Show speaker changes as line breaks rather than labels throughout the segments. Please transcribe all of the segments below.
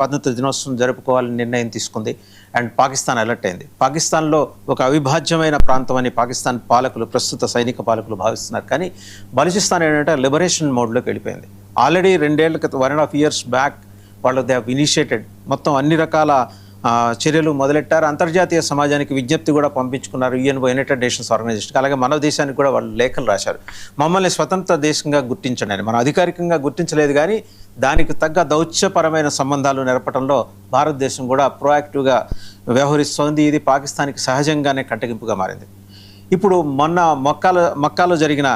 స్వాతంత్ర దినోత్సవం జరుపుకోవాలని నిర్ణయం తీసుకుంది. అండ్ పాకిస్తాన్ అలర్ట్ అయింది. పాకిస్తాన్లో ఒక అవిభాజ్యమైన ప్రాంతం అని పాకిస్తాన్ పాలకులు, ప్రస్తుత సైనిక పాలకులు భావిస్తున్నారు. కానీ బలూచిస్తాన్ ఏంటంటే లిబరేషన్ మోడ్లోకి వెళ్ళిపోయింది. ఆల్రెడీ 2 ఏళ్ల క్రితం 1.5 years బ్యాక్ వాళ్ళు దే హ్యావ్ ఇనిషియేటెడ్ మొత్తం అన్ని రకాల చర్యలు మొదలెట్టారు. అంతర్జాతీయ సమాజానికి విజ్ఞప్తి కూడా పంపించుకున్నారు. యునైటెడ్ నేషన్స్ ఆర్గనైజేషన్, అలాగే మన దేశానికి కూడా వాళ్ళు లేఖలు రాశారు. మమ్మల్ని స్వతంత్ర దేశంగా గుర్తించండి అని. మనం అధికారికంగా గుర్తించలేదు, కానీ దానికి తగ్గ దౌత్యపరమైన సంబంధాలు నెరపడంలో భారతదేశం కూడా ప్రోయాక్టివ్గా వ్యవహరిస్తోంది. ఇది పాకిస్తాన్కి సహజంగానే కంటగింపుగా మారింది. ఇప్పుడు మొన్న మక్కాలో జరిగిన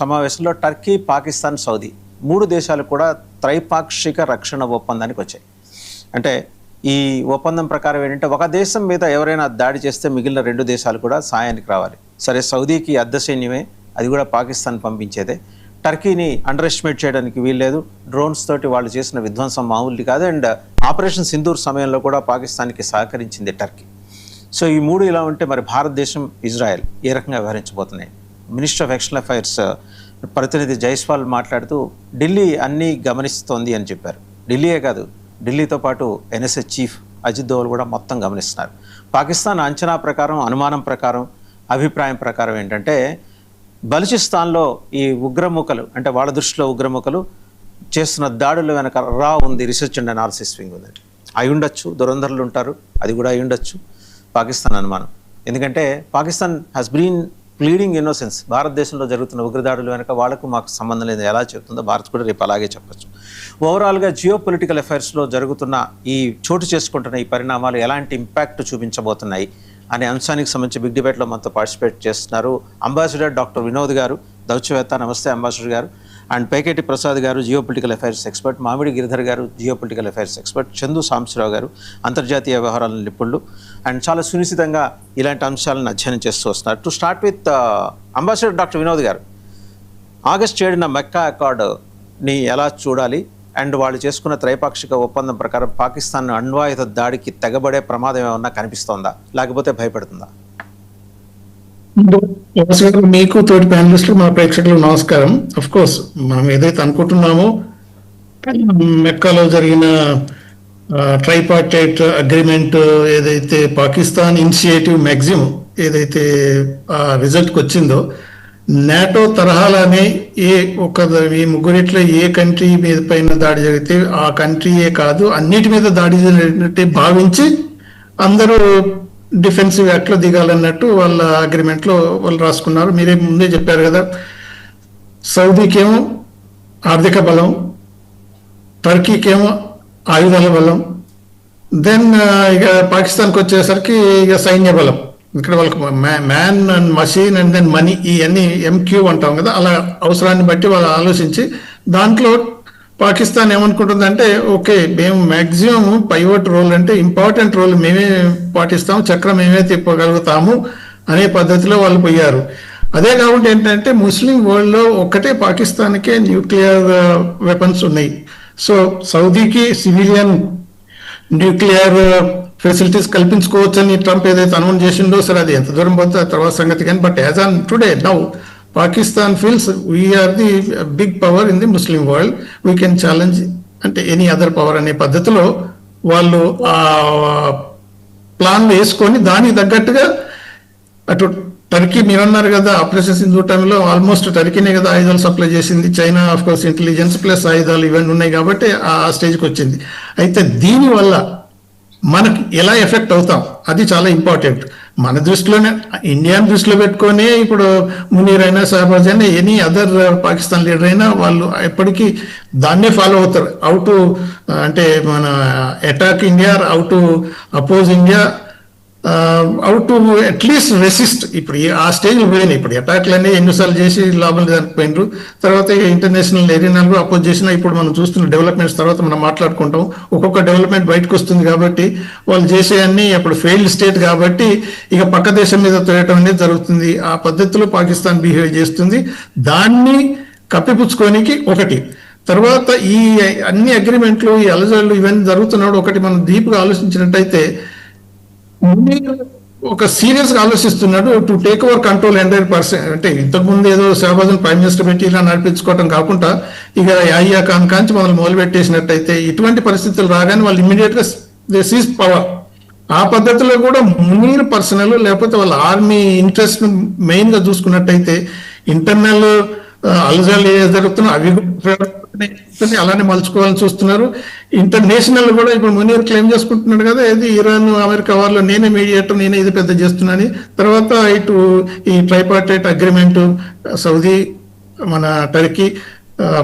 సమావేశంలో టర్కీ, పాకిస్తాన్, సౌదీ 3 దేశాలు కూడా త్రైపాక్షిక రక్షణ ఒప్పందానికి వచ్చాయి. అంటే ఈ ఒప్పందం ప్రకారం ఏంటంటే ఒక దేశం మీద ఎవరైనా దాడి చేస్తే మిగిలిన 2 దేశాలు కూడా సాయానికి రావాలి. సరే, సౌదీకి అర్ధ సైన్యమే, అది కూడా పాకిస్తాన్ పంపించేదే. టర్కీని అండర్ ఎస్టిమేట్ చేయడానికి వీల్లేదు. డ్రోన్స్ తోటి వాళ్ళు చేసిన విధ్వంసం మామూలుది కాదు. అండ్ ఆపరేషన్ సింధూర్ సమయంలో కూడా పాకిస్తాన్కి సహకరించింది టర్కీ. సో ఈ 3 ఇలా ఉంటే మరి భారతదేశం, ఇజ్రాయెల్ ఏ రకంగా వ్యవహరించబోతున్నాయి? మినిస్టర్ ఆఫ్ ఎక్స్టర్నల్ అఫైర్స్ ప్రతినిధి జైస్వాల్ మాట్లాడుతూ ఢిల్లీ అన్నీ గమనిస్తోంది అని చెప్పారు. ఢిల్లీయే కాదు, ఢిల్లీతో పాటు ఎన్ఎస్ఏ చీఫ్ అజిత్ దోవల్ కూడా మొత్తం గమనిస్తున్నారు. పాకిస్తాన్ అంచనా ప్రకారం, అనుమానం ప్రకారం, అభిప్రాయం ప్రకారం ఏంటంటే బలూచిస్తాన్లో ఈ ఉగ్రముఖలు, అంటే వాళ్ళ దృష్టిలో ఉగ్రముఖలు చేస్తున్న దాడుల వెనక ఉంది రీసెర్చ్ అండ్ అనాలిసిస్ వింగ్ ఉంది. అయి ఉండొచ్చు, దురంధరులు ఉంటారు, అది కూడా అయి ఉండొచ్చు. పాకిస్తాన్ అనుమానం. ఎందుకంటే Pakistan has been pleading innocence. భారతదేశంలో జరుగుతున్న ఉగ్రదాడుల వెనక వాళ్ళకు మాకు సంబంధం లేదు ఎలా చెప్తుందో భారత్ కూడా రేపు అలాగే చెప్పచ్చు. ఓవరాల్గా జియో పొలిటికల్ అఫైర్స్లో జరుగుతున్న ఈ చోటు చేసుకుంటున్న ఈ పరిణామాలు ఎలాంటి ఇంపాక్ట్ చూపించబోతున్నాయి అనే అంశానికి సంబంధించి బిగ్ డిబేట్లో మనతో పార్టిసిపేట్ చేస్తున్నారు అంబాసిడర్ డాక్టర్ వినోద్ గారు, దౌత్యవేత్త. నమస్తే అంబాసిడర్ గారు. అండ్ పేకేటి ప్రసాద్ గారు, జియో పొలిటికల్ అఫైర్స్ ఎక్స్పర్ట్. మామిడి గిరిధర్ గారు, geo political affairs expert. Chandu Sambasivarao గారు, అంతర్జాతీయ వ్యవహారాల నిపుణులు. అండ్ చాలా సునిశ్చితంగా ఇలాంటి అంశాలను అధ్యయనం చేస్తూ వస్తున్నారు. To start with ambassador doctor Vinod గారు, ఆగస్టు 7న మెక్కా అకార్డుని ఎలా చూడాలి? అండ్ వాళ్ళు చేసుకున్న త్రైపాక్షిక ఒప్పందం ప్రకారం పాకిస్తాన్ అణ్వాయుధ దాడికి తెగబడే ప్రమాదం ఏమన్నా కనిపిస్తోందా, లేకపోతే భయపడుతుందా?
మీకు తోటి ప్యానలిస్టులు, మా ప్రేక్షకులకు నమస్కారం. అఫ్ కోర్స్ మనం ఏదైతే అనుకుంటున్నామో మెక్కాలో జరిగిన ట్రైపార్టైట్ అగ్రిమెంట్ ఏదైతే పాకిస్తాన్ ఇనిషియేటివ్ మ్యాక్సిమం ఏదైతే రిజల్ట్కి వచ్చిందో, నాటో తరహాలానే ఈ ముగ్గురిట్లో ఏ కంట్రీ మీద పైన దాడి జరిగితే ఆ కంట్రీయే కాదు అన్నిటి మీద దాడి జరిగినట్టే భావించి అందరూ డిఫెన్సివ్ యాక్ట్లో దిగాలన్నట్టు వాళ్ళ అగ్రిమెంట్లో వాళ్ళు రాసుకున్నారు. మీరే ముందే చెప్పారు కదా, సౌదీకేమో ఆర్థిక బలం, టర్కీకేమో ఆయుధాల బలం, దెన్ ఇక పాకిస్తాన్కి వచ్చేసరికి ఇక సైన్య బలం. ఇక్కడ వాళ్ళకి man and machine and then money, ఇవన్నీ ఎంక్యూ అంటాం కదా, అలా అవసరాన్ని బట్టి వాళ్ళు ఆలోచించి దాంట్లో పాకిస్తాన్ ఏమనుకుంటుందంటే ఓకే మేము మ్యాక్సిమం పైవట్ రోల్ అంటే ఇంపార్టెంట్ రోల్ మేమే పాటిస్తాము, చక్రం మేమే తిప్పగలుగుతాము అనే పద్ధతిలో వాళ్ళు పోయారు. అదే కాకుండా ఏంటంటే ముస్లిం వరల్డ్లో ఒక్కటే పాకిస్తాన్కే న్యూక్లియర్ వెపన్స్ ఉన్నాయి. సో సౌదీకి సివిలియన్ న్యూక్లియర్ ఫెసిలిటీస్ కల్పించుకోవచ్చని ట్రంప్ ఏదైతే అనౌన్స్ చేసిండో, సరే అది ఎంత దూరం పోతే తర్వాత సంగతి కానీ, but as on today now Pakistan feels we are the big power in the Muslim world. We can challenge అంటే ఎనీ అదర్ పవర్ అనే పద్ధతిలో వాళ్ళు ప్లాన్ వేసుకొని దానికి తగ్గట్టుగా అటు టర్కీ మీరు అన్నారు కదా, ఆపరేషన్ సింధూర్ టైంలో ఆల్మోస్ట్ టర్కీనే కదా ఆయుధాలు సప్లై చేసింది. China of course intelligence plus ఆయుధాలు ఇవన్నీ ఉన్నాయి కాబట్టి ఆ స్టేజ్కి వచ్చింది. అయితే దీనివల్ల మనకి ఎలా ఎఫెక్ట్ అవుతాం అది చాలా ఇంపార్టెంట్. మన దృష్టిలోనే, ఇండియాని దృష్టిలో పెట్టుకొని ఇప్పుడు మునీర్ అయినా, షహబాజ్ అయినా, ఎనీ అదర్ పాకిస్తాన్ లీడర్ అయినా వాళ్ళు ఎప్పటికీ దాన్నే ఫాలో అవుతారు. హౌ టు అంటే మన attack India, how to oppose India, how to at least resist. ఇప్పుడు ఆ స్టేజ్లో పోయినాయి. ఇప్పుడు అటాక్లన్నీ ఎన్నిసార్లు చేసి లాభాలు జరిగిపోయినారు. తర్వాత ఇంటర్నేషనల్ ఏరియాలో అపోజ్ చేసినా ఇప్పుడు మనం చూస్తున్న డెవలప్మెంట్స్ తర్వాత మనం మాట్లాడుకుంటాం. ఒక్కొక్క డెవలప్మెంట్ బయటకు వస్తుంది కాబట్టి వాళ్ళు చేసే అన్ని అప్పుడు ఫెయిల్డ్ స్టేట్ కాబట్టి ఇక పక్క దేశం మీద తోయటం అనేది జరుగుతుంది. ఆ పద్ధతిలో పాకిస్తాన్ బిహేవ్ చేస్తుంది. దాన్ని కప్పిపుచ్చుకోనికి ఒకటి. తర్వాత ఈ అన్ని అగ్రిమెంట్లు, ఈ అలజడులు ఇవన్నీ జరుగుతున్నాడు. ఒకటి మనం డీప్గా ఆలోచించినట్టయితే ఒక సీరియస్ గా ఆలోచిస్తున్నాడు టు టేక్ ఓవర్ కంట్రోల్ 100%. అంటే ఇంతకుముందు ఏదో షహబాజ్ ప్రైమ్ మినిస్టర్ పెట్టి ఇలా నడిపించుకోవటం కాకుండా ఇక యాయ్యా ఖాన్ కాంచి మొదలు పెట్టేసినట్టయితే ఇటువంటి పరిస్థితులు రాగానే వాళ్ళు ఇమ్మీడియట్ గా దే సీజ్ పవర్. ఆ పద్ధతిలో కూడా మునీర్ పర్సనల్ లేకపోతే వాళ్ళ ఆర్మీ ఇంట్రెస్ట్ మెయిన్ గా చూసుకున్నట్టయితే ఇంటర్నల్ అలజడులు ఏ జరుగుతున్నా అవి అలానే మలుచుకోవాలని చూస్తున్నారు. ఇంటర్నేషనల్ కూడా ఇప్పుడు మునీర్ క్లెయిమ్ చేసుకుంటున్నాడు కదా, ఏది ఇరాన్ అమెరికా వారిలో నేనే మీడియేటర్, నేనే ఇది పెద్ద చేస్తున్నాను. తర్వాత ఇటు ఈ ట్రైపార్టైట్ అగ్రిమెంట్ సౌదీ, మన టర్కీ,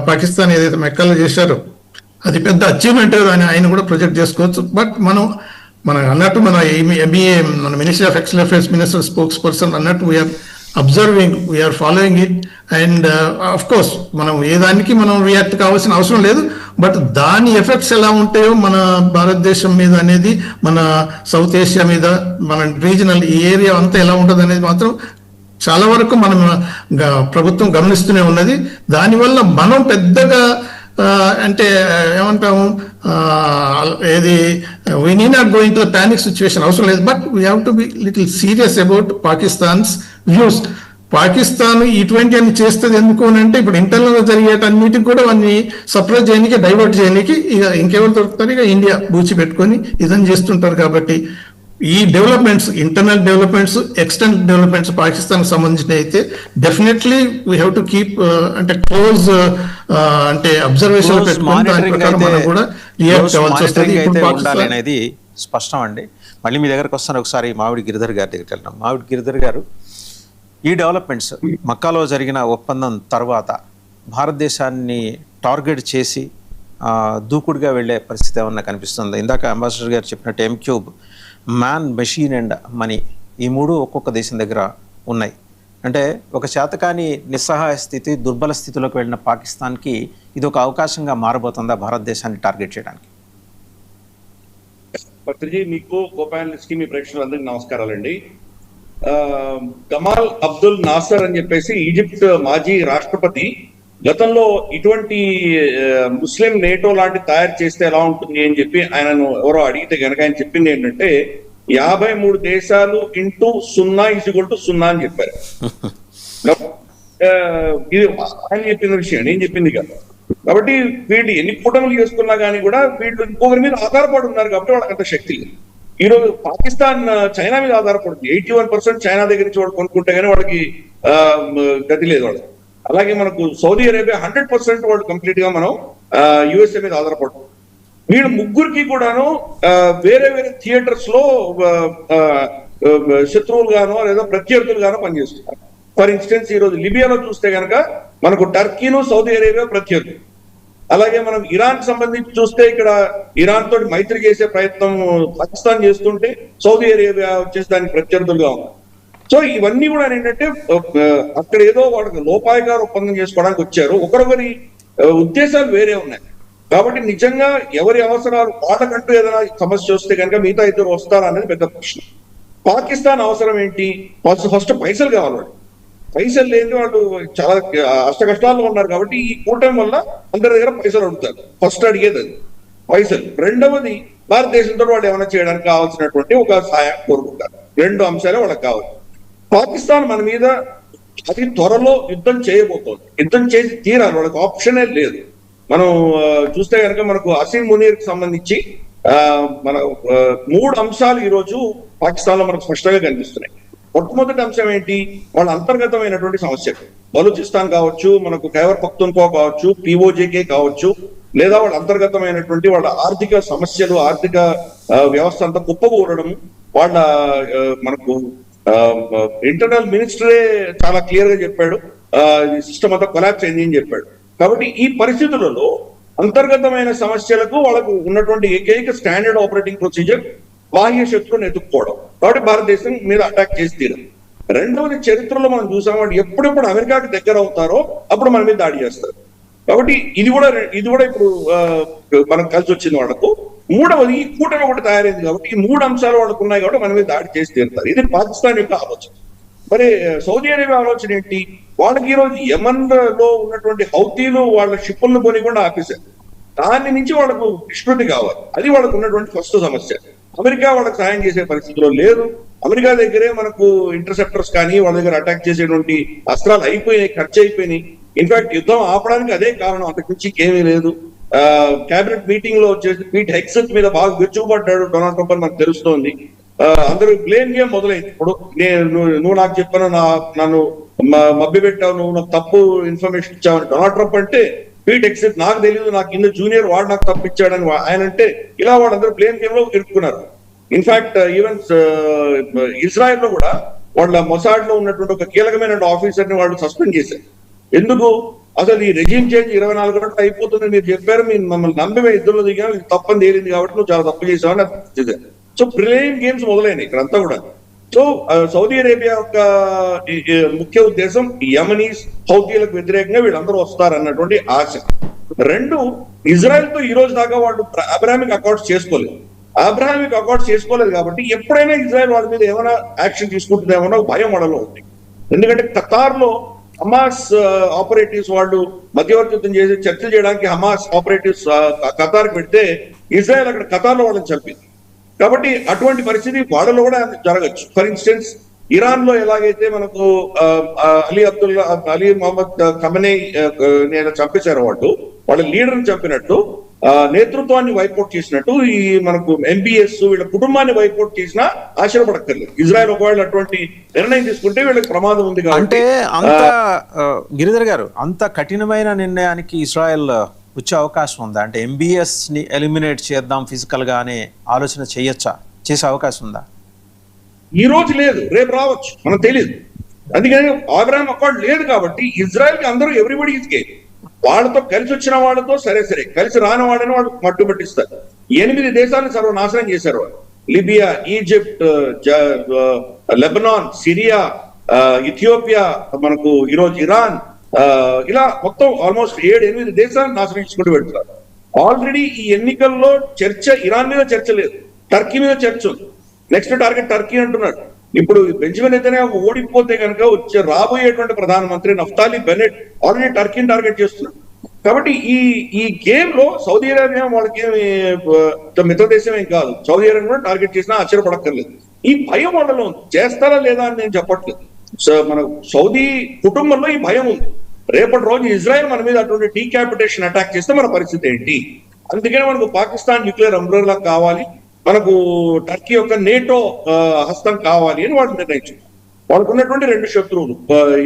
పాకిస్తాన్ ఏదైతే మెక్కాలో చేశారో అది పెద్ద అచీవ్మెంట్ అని ఆయన కూడా ప్రొజెక్ట్ చేసుకోవచ్చు. బట్ మనం అన్నట్టు మన ఎంబీఏ మన ministry of external affairs minister spokesperson అన్నట్టు we're observing, we're following it. And of course మనం ఏ దానికి మనం రియాక్ట్ కావాల్సిన అవసరం లేదు. బట్ దాని ఎఫెక్ట్స్ ఎలా ఉంటాయో మన భారతదేశం మీద అనేది, మన సౌత్ ఏషియా మీద, మన రీజనల్ ఈ ఏరియా అంతా ఎలా ఉంటుంది అనేది మాత్రం చాలా వరకు మనం ప్రభుత్వం గమనిస్తూనే ఉన్నది. దానివల్ల మనం పెద్దగా అంటే ఏమంటాము, ఏది we need not going to the panic situation అవసరం లేదు. But we have to be little serious about Pakistan's views. Pakistan ఇటువంటి అన్ని చేస్తుంది ఎందుకు అని అంటే ఇప్పుడు ఇంటర్నల్ గా జరిగేటన్నిటికి కూడా అన్ని సప్రెస్ చేయడానికి, డైవర్ట్ చేయడానికి ఇక ఇంకెవరు దొరుకుతారు, ఇక ఇండియా బూచి పెట్టుకొని ఇదని చేస్తుంటారు. కాబట్టి ఈ developments, internal developments, external developments Pakistan సంబంధించిన అయితే definitely we have to keep అంటే క్లోజ్ అంటే అబ్జర్వేషన్ పెట్టుకొని దాని ప్రకారం మనం కూడా రియాక్ట్ అవ్వాల్సి వస్తుంది.
అనేది స్పష్టం అండి. మళ్ళీ మీ దగ్గరకు వస్తాను, ఒకసారి మావిడి గిరిధర్ గారి దగ్గరికి వెళ్తాం. మావిడి గిరిధర్ గారు, ఈ డెవలప్మెంట్స్ మక్కాలో జరిగిన ఒప్పందం తర్వాత భారతదేశాన్ని టార్గెట్ చేసి దూకుడుగా వెళ్లే పరిస్థితి ఏమన్నా కనిపిస్తుంది? ఇందాక అంబాసిడర్ గారు చెప్పినట్టు M-Cube, man, machine and money, ఈ మూడు ఒక్కొక్క దేశం దగ్గర ఉన్నాయి. అంటే ఒక చేతకాని నిస్సహాయ స్థితి, దుర్బల స్థితిలోకి వెళ్ళిన పాకిస్తాన్కి ఇది ఒక అవకాశంగా మారబోతుందా భారతదేశాన్ని టార్గెట్ చేయడానికి?
పత్రిజీ, మీకు కోపానలిస్ట్ కి, మీ ప్రేక్షకులందరికీ నమస్కారాలండి. గమాల్ అబ్దుల్ నాసర్ అని చెప్పేసి ఈజిప్ట్ మాజీ రాష్ట్రపతి గతంలో ఇటువంటి ముస్లిం నేటో లాంటి తయారు చేస్తే ఎలా ఉంటుంది అని చెప్పి ఆయనను ఎవరో అడిగితే కనుక ఆయన చెప్పింది ఏంటంటే 53 దేశాలు ఇంటూ 0 అని చెప్పారు. ఇది ఆయన చెప్పిన విషయం, నేను చెప్పింది కాదు. కాబట్టి వీళ్ళు ఎన్ని కూటములు చేసుకున్నా కానీ కూడా వీళ్ళు ఇంకొకరి మీద ఆధారపడి ఉన్నారు కాబట్టి వాళ్ళకి అంత శక్తి లేదు. ఈ రోజు పాకిస్తాన్ చైనా మీద ఆధారపడుతుంది. 81% చైనా దగ్గర నుంచి వాడు కొనుక్కుంటే కానీ వాళ్ళకి గతి లేదు వాళ్ళకి. అలాగే మనకు సౌదీ అరేబియా 100% వాళ్ళు కంప్లీట్ గా మనం యుఎస్ఏ మీద ఆధారపడుతుంది. వీళ్ళు ముగ్గురికి కూడాను వేరే వేరే థియేటర్స్ లో శత్రువులుగానో లేదా ప్రత్యర్థులుగానో పనిచేస్తున్నారు. ఫర్ ఇన్స్టెన్స్ ఈ రోజు లిబియాలో చూస్తే కనుక మనకు టర్కీను, సౌదీ అరేబియా ప్రత్యర్థులు. అలాగే మనం ఇరాన్ సంబంధించి చూస్తే ఇక్కడ ఇరాన్ తోటి మైత్రి చేసే ప్రయత్నం పాకిస్తాన్ చేస్తుంటే సౌదీ అరేబియా వచ్చేసి దానికి ప్రత్యర్థులుగా ఉన్నారు. సో ఇవన్నీ కూడా ఏంటంటే అక్కడ ఏదో వాళ్ళకి లోపాయకార ఒప్పందం చేసుకోవడానికి వచ్చారు. ఒకరొకరి ఉద్దేశాలు వేరే ఉన్నాయి. కాబట్టి నిజంగా ఎవరి అవసరాలు వాళ్ళకంటూ ఏదైనా సమస్య వస్తే కనుక మిగతా ఇద్దరు వస్తారా అనేది పెద్ద ప్రశ్న. పాకిస్తాన్ అవసరం ఏంటి? ఫస్ట్ పైసలు కావాలి. వాళ్ళు పైసలు లేని వాళ్ళు చాలా అష్ట కష్టాల్లో ఉన్నారు. కాబట్టి ఈ కూటమి వల్ల అందరి దగ్గర పైసలు అడుగుతారు. ఫస్ట్ అడిగేది అది పైసలు. రెండవది భారతదేశంతో వాళ్ళు ఏమైనా చేయడానికి కావాల్సినటువంటి ఒక సహాయం కోరుకుంటారు. 2 అంశాలే వాళ్ళకి కావాలి. పాకిస్తాన్ మన మీద అతి త్వరలో యుద్ధం చేయబోతోంది. యుద్ధం చేసి తీరాలి, వాళ్ళకి ఆప్షనే లేదు. మనం చూస్తే కనుక మనకు అసీం మునీర్ కి సంబంధించి మన 3 అంశాలు ఈ రోజు పాకిస్తాన్ లో మనకు స్పష్టంగా కనిపిస్తున్నాయి. మొట్టమొదటి అంశం ఏంటి? వాళ్ళ అంతర్గతమైనటువంటి సమస్యలు. బలూచిస్తాన్ కావచ్చు, మనకు ఖైబర్ పఖ్తూన్ఖ్వా కావచ్చు, POJK కావచ్చు, లేదా వాళ్ళ అంతర్గతమైనటువంటి వాళ్ళ ఆర్థిక సమస్యలు, ఆర్థిక వ్యవస్థ అంతా కుప్పకూడడం. వాళ్ళ మనకు ఇంటర్నల్ మినిస్టరే చాలా క్లియర్ గా చెప్పాడు, సిస్టమ్ అంతా కొలాప్స్ అయింది అని చెప్పాడు. కాబట్టి ఈ పరిస్థితులలో అంతర్గతమైన సమస్యలకు వాళ్ళకు ఉన్నటువంటి ఏకైక స్టాండర్డ్ ఆపరేటింగ్ ప్రొసీజర్ బాహ్య శత్రువుని ఎదుర్కోవడం. కాబట్టి భారతదేశం మీద అటాక్ చేసి తీరదు. రెండవది, చరిత్రలో మనం చూసాం, వాళ్ళు ఎప్పుడెప్పుడు అమెరికాకి దగ్గర అవుతారో అప్పుడు మన మీద దాడి చేస్తారు. కాబట్టి ఇది కూడా ఇప్పుడు మనకు కలిసి వచ్చింది వాళ్ళకు. మూడవది, ఈ కూటమి ఒకటి తయారైంది కాబట్టి ఈ 3 అంశాలు వాళ్ళకు ఉన్నాయి కాబట్టి మన మీద దాడి చేసి తీరుతారు. ఇది పాకిస్తాన్ యొక్క ఆలోచన. మరి సౌదీ అరేబియా ఆలోచన ఏంటి? వాళ్ళకి ఈ రోజు యమన్ లో ఉన్నటువంటి హౌతీలు వాళ్ళ షిప్పులను కొనికుండా ఆపేశారు. దాని నుంచి వాళ్ళకు నిష్పత్తి కావాలి. అది వాళ్ళకు ఉన్నటువంటి ఫస్ట్ సమస్య. అమెరికా వాళ్ళకి సహాయం చేసే పరిస్థితిలో లేదు. అమెరికా దగ్గరే మనకు ఇంటర్సెప్టర్స్ కానీ వాళ్ళ దగ్గర అటాక్ చేసేటువంటి అస్త్రాలు అయిపోయినాయి, ఖర్చు అయిపోయినాయి. ఇన్ఫాక్ట్ యుద్ధం ఆపడానికి అదే కారణం, అంతకు మించి ఇంకేమీ లేదు. కేబినెట్ మీటింగ్ లో వచ్చేసి పీట్ హెగ్సెట్ మీద బాగా విరుచుకుపడ్డాడు డొనాల్డ్ ట్రంప్ అని మనకు తెలుస్తోంది. అందరూ బ్లేమ్ గేమ్ మొదలైంది. ఇప్పుడు నువ్వు నాకు చెప్పాను, నన్ను మభ్య పెట్టావు, నువ్వు నాకు తప్పు ఇన్ఫర్మేషన్ ఇచ్చావని డొనాల్డ్ ట్రంప్ అంటే, పీట్ హెగ్సెట్ నాకు తెలియదు, నాకు కింద జూనియర్ వాడు నాకు తప్పిచ్చాడని ఆయన అంటే, ఇలా వాళ్ళందరూ బ్లేమ్ గేమ్ లో ఇరుక్కున్నారు. ఇన్ఫాక్ట్ ఈవెన్ ఇజ్రాయెల్ లో కూడా వాళ్ళ మొసాడ్ లో ఉన్నటువంటి ఒక కీలకమైన ఆఫీసర్ ని వాళ్ళు సస్పెండ్ చేశారు. ఎందుకు? అసలు ఈ రెజ్యూమ్ చేంజ్ 24 గంటలు అయిపోతుంది మీరు చెప్పారు, మీరు మమ్మల్ని నమ్మి మేము ఇద్దరు దిగాము, ఇది తప్పని తేలింది కాబట్టి నువ్వు చాలా తప్పు చేసావని. సో బ్లేమ్ గేమ్స్ మొదలైనాయి ఇక్కడంతా కూడా. సో సౌదీ అరేబియా యొక్క ముఖ్య ఉద్దేశం యమనీస్, హౌతీలకు వ్యతిరేకంగా వీళ్ళందరూ వస్తారన్నటువంటి ఆశ. రెండు, ఇజ్రాయెల్ తో ఈ రోజు దాకా వాళ్ళు అబ్రాహామిక్ అకార్డ్స్ చేసుకోలేదు. అబ్రాహామిక్ అకార్డ్స్ చేసుకోలేదు కాబట్టి ఎప్పుడైనా ఇజ్రాయెల్ వాళ్ళ మీద ఏమైనా యాక్షన్ తీసుకుంటుందేమో భయం వాళ్ళలో ఉంది. ఎందుకంటే ఖతార్ లో హమాస్ ఆపరేటివ్స్ వాళ్ళు మధ్యవర్తిత్వం చేసి చర్చలు చేయడానికి హమాస్ ఆపరేటివ్స్ ఖతార్ పెడితే ఇజ్రాయెల్ అక్కడ ఖతార్ లో వాళ్ళని చంపింది. కాబట్టి అటువంటి పరిస్థితి వాళ్ళలో కూడా జరగచ్చు. ఫర్ ఇన్స్టెన్స్ ఇరాన్ లో ఎలాగైతే మనకు అలీ మొహమ్మద్ ఖమేనీ చంపేశారు వాళ్ళ లీడర్ని చంపినట్టు, నేతృత్వాన్ని వైపౌట్ చేసినట్టు ఈ మనకు ఎంబీఎస్ వీళ్ళ కుటుంబాన్ని వైపౌట్ చేసినా ఆశ్చర్యపడక్కర్లేదు. ఇజ్రాయెల్ ఒకవేళ అటువంటి నిర్ణయం తీసుకుంటే వీళ్ళకి ప్రమాదం ఉంది.
అంటే అంత గిరిధర్ గారు, అంత కఠినమైన నిర్ణయానికి ఇజ్రాయెల్ వచ్చే అవకాశం ఉందా? అంటే ఎంబీఎస్ ని ఎలిమినేట్ చేద్దాం ఫిజికల్ గా అనే ఆలోచన చేసే అవకాశం ఉందా?
ఈ రోజు లేదు, రేపు రావచ్చు, మనకు తెలియదు. అందుకని అబ్రహాం అకార్డ్ లేదు కాబట్టి ఇజ్రాయెల్ కి అందరూ ఎవ్రీబడి ఇదికే, వాళ్ళతో కలిసి వచ్చిన వాళ్ళతో సరే, కలిసి రాని వాళ్ళని వాళ్ళు మట్టు పట్టిస్తారు. 8 దేశాలను సర్వనాశనం చేశారు వాళ్ళు. Libya, Egypt, Lebanon, Syria, Ethiopia, మనకు ఈరోజు ఇరాన్, ఇలా మొత్తం ఆల్మోస్ట్ 7-8 దేశాలను నాశనం చేసుకుంటూ పెడుతున్నారు. ఆల్రెడీ ఈ ఎన్నికల్లో చర్చ ఇరాన్ మీద చర్చ లేదు, టర్కీ మీద చర్చ ఉంది. నెక్స్ట్ టార్గెట్ టర్కీ అంటున్నారు. ఇప్పుడు బెంజమిన్ నెతన్యాహు ఓడిపోతే కనుక రాబోయేటువంటి ప్రధానమంత్రి నఫ్తాలి బెనెట్ ఆల్రెడీ టర్కీని టార్గెట్ చేస్తున్నారు. కాబట్టి ఈ గేమ్ లో సౌదీ అరేబియా వాళ్ళకి మిత్ర దేశం ఏం కాదు, సౌదీ అరేబియా కూడా టార్గెట్ చేసినా ఆశ్చర్యపడక్కర్లేదు. ఈ భయం వాళ్ళలో ఉంది, చేస్తారా లేదా అని నేను చెప్పట్లేదు. మన సౌదీ కుటుంబంలో ఈ భయం ఉంది. రేపటి రోజు ఇజ్రాయెల్ మన మీద అటువంటి డీక్యాపిటేషన్ అటాక్ చేస్తే మన పరిస్థితి ఏంటి? అందుకనే మనకు పాకిస్తాన్ న్యూక్లియర్ అంబ్రెల్లా కావాలి, మనకు టర్కీ యొక్క నేటో హస్తం కావాలి అని వాళ్ళు నిర్ణయించారు. వాళ్ళకు ఉన్నటువంటి 2 శత్రువులు,